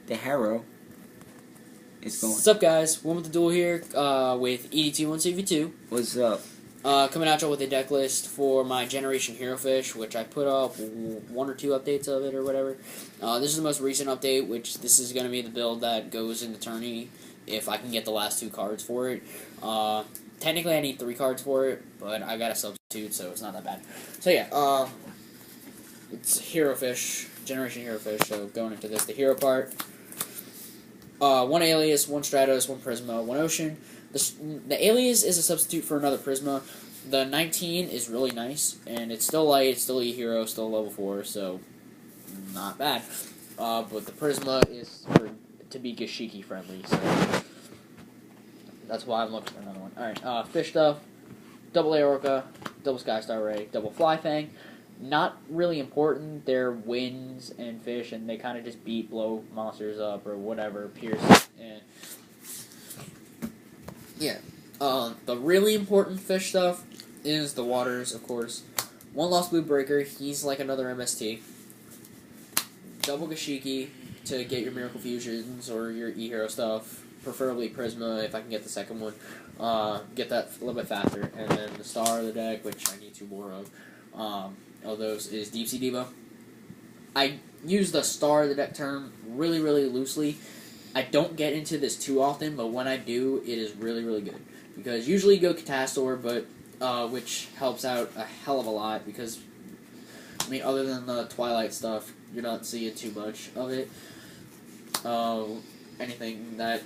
the Harrow is going. What's up, guys? One with the Duel here with ED21CV2. What's up? Coming at you with a deck list for my Generation Hero Fish, which I put up 1 or 2 updates of it or whatever. This is the most recent update, which this is going to be the build that goes into tourney if I can get the last 2 cards for it. Technically, I need 3 cards for it, but I got a substitute, so it's not that bad. So yeah, it's Hero Fish, Generation Hero Fish. So going into this, the hero part. 1 Alias, 1 Stratos, 1 Prisma, 1 Ocean. The Alias is a substitute for another Prisma. The 19 is really nice, and it's still light, it's still E-Hero, still level 4, so not bad. But the Prisma is to be Gashiki friendly, so that's why I'm looking for another one. Alright, Fish Stuff, double Aorca, double Skystar Ray, double Flyfang. Not really important. They're winds and fish, and they kind of just blow monsters up or whatever, pierce. And yeah. The really important fish stuff is the waters, of course. 1 Lost Blue Breaker, he's like another MST. Double Gashiki to get your Miracle Fusions or your E-Hero stuff. Preferably Prisma if I can get the second one. Get that a little bit faster. And then the star of the deck, which I need 2 more of. Those is Deep Sea Diva. I use the star of the deck term really, really loosely. I don't get into this too often, but when I do, it is really, really good. Because usually you go Catastor, but which helps out a hell of a lot, because, I mean, other than the Twilight stuff, you're not seeing too much of it. Anything that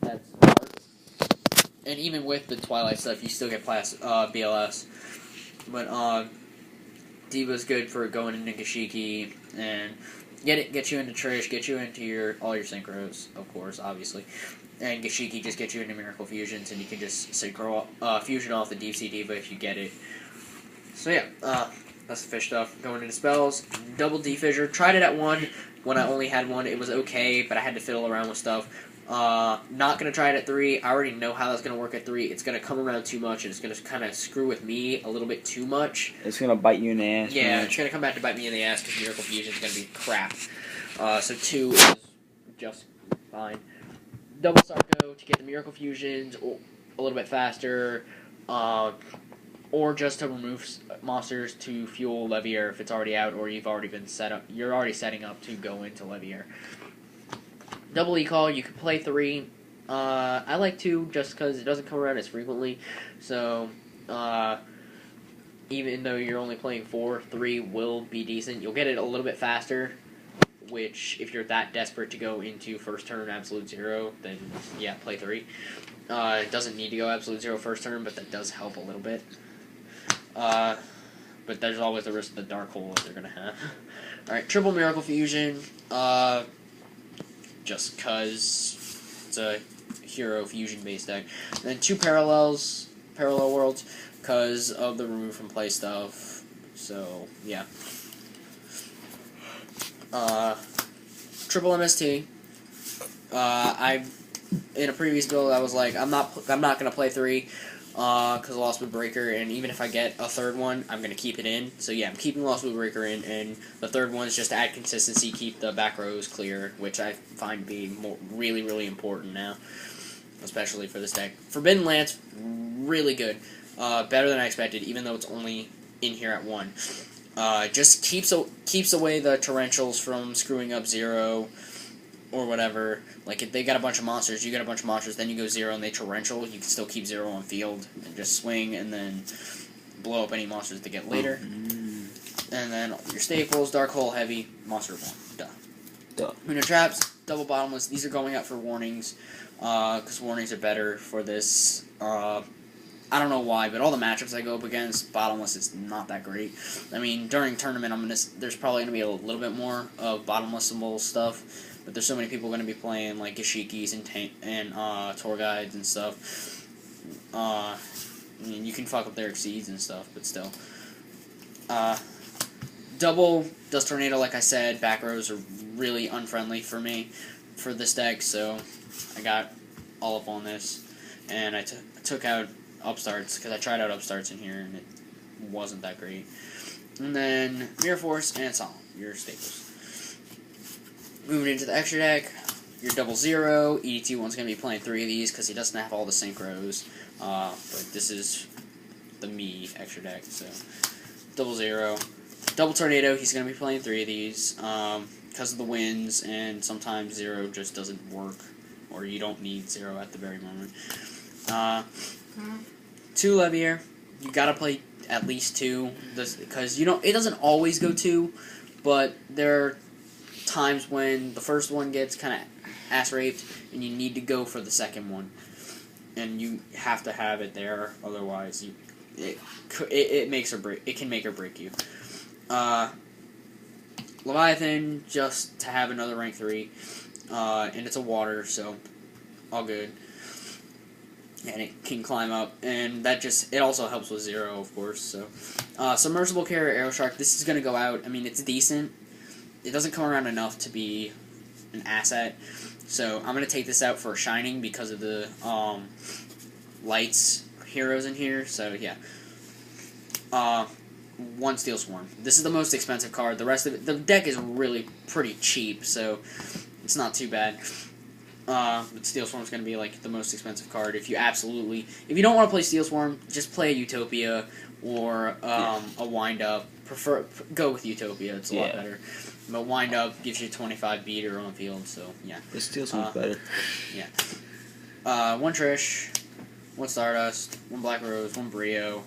that's dark. And even with the Twilight stuff, you still get BLS. But, Diva's good for going into Gashiki and get you into Trish, get you into all your synchros, of course, obviously. And Gashiki just gets you into Miracle Fusions, and you can just synchro fusion off the Deep Sea Diva if you get it. So yeah, that's the fish stuff. Going into spells, double D-Fissure. Tried it at 1 when I only had 1. It was okay, but I had to fiddle around with stuff. Not going to try it at 3. I already know how that's going to work at 3. It's going to come around too much, and it's going to kind of screw with me a little bit too much. It's going to bite you in the ass. Yeah, man. it's going to come back to bite me in the ass because Miracle Fusion is going to be crap. So 2 is just fine. Double Sarko to get the Miracle Fusions a little bit faster, or just to remove monsters to fuel Leviair if it's already out, or you've already been set up. You're already setting up to go into Leviair. Double E-Call, you can play 3. I like 2 just because it doesn't come around as frequently. So, even though you're only playing 4, 3 will be decent. You'll get it a little bit faster, which, if you're that desperate to go into first turn Absolute Zero, then yeah, play 3. It doesn't need to go Absolute Zero first turn, but that does help a little bit. But there's always the risk of the Dark Hole that they're going to have. Alright, triple Miracle Fusion. Just because it's a hero fusion-based deck. And then 2 Parallel Worlds, because of the remove from play stuff. So, yeah. Triple MST. In a previous build, I was like, I'm not gonna play 3, because Lost Blue Breaker, and even if I get a 3rd one, I'm gonna keep it in. So yeah, I'm keeping Lost Blue Breaker in, and the 3rd one is just to add consistency, keep the back rows clear, which I find to be really, really important now, especially for this deck. Forbidden Lance, really good, better than I expected, even though it's only in here at 1. Just keeps away the torrentials from screwing up 0 or whatever. Like, if they got a bunch of monsters, you get a bunch of monsters, then you go 0 and they torrential, you can still keep 0 on field and just swing and then blow up any monsters they get later. And then your staples, Dark Hole, Heavy, Monster Bomb. Duh. Uno Traps, double Bottomless. These are going out for warnings, because warnings are better for this. I don't know why, but all the matchups I go up against, Bottomless is not that great. I mean, during tournament, there's probably going to be a little bit more of Bottomless symbol stuff, but there's so many people going to be playing, like, Gashikis and tour guides and stuff. I mean, you can fuck up their Exceeds and stuff, but still. Double Dust Tornado, like I said, back rows are really unfriendly for me for this deck, so I got all up on this, and I took out Upstarts, because I tried out Upstarts in here, and it wasn't that great. And then Mirror Force and Solemn, your staples. Moving into the extra deck, your double zero. EDT1's going to be playing 3 of these because he doesn't have all the synchros. But this is the me extra deck, so double zero. Double tornado, he's going to be playing 3 of these because of the wins, and sometimes zero just doesn't work, or you don't need zero at the very moment. 2 Levier, you got to play at least 2 because it doesn't always go 2, but there are times when the first one gets kind of ass raped and you need to go for the second one, and you have to have it there, otherwise it makes or break. It can make or break you. Leviathan, just to have another rank 3, and it's a water, so all good. And it can climb up, and it also helps with zero, of course. So, Submersible Carrier Arrow Shark, this is gonna go out. I mean, it's decent. It doesn't come around enough to be an asset, so I'm gonna take this out for Shining because of the lights heroes in here. So yeah, 1 Steel Swarm. This is the most expensive card. The rest of it, the deck is really pretty cheap, so it's not too bad. But Steel Swarm is going to be like the most expensive card. If you don't want to play Steel Swarm, just play a Utopia or a Wind Up. Go with Utopia; it's a lot better. But Wind Up gives you 25 beater on field, so yeah. The Steel Swarm's better. Yeah. 1 Trish, 1 Stardust, 1 Black Rose, 1 Brio,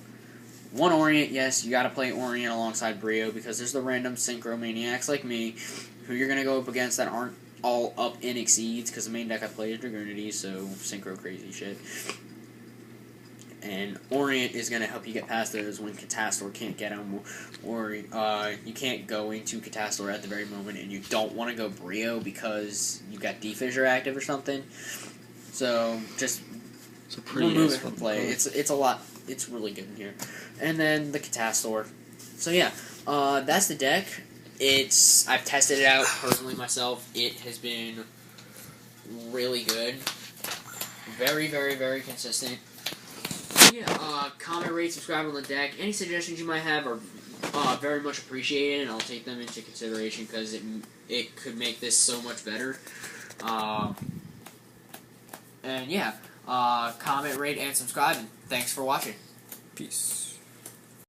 1 Orient. Yes, you got to play Orient alongside Brio because there's the random Synchro Maniacs like me who you're going to go up against that aren't all up in Exceeds, because the main deck I play is Dragoonity, so synchro crazy shit. And Orient is going to help you get past those when Catastor can't get them, or you can't go into Catastor at the very moment, and you don't want to go Brio because you got Defissure active or something. So just remove it from play. It's a lot. It's really good in here. And then the Catastor. So yeah, that's the deck. I've tested it out personally myself. It has been really good. Very, very, very consistent. Yeah, comment, rate, subscribe on the deck. Any suggestions you might have are very much appreciated, and I'll take them into consideration because it could make this so much better. And yeah, comment, rate, and subscribe, and thanks for watching. Peace.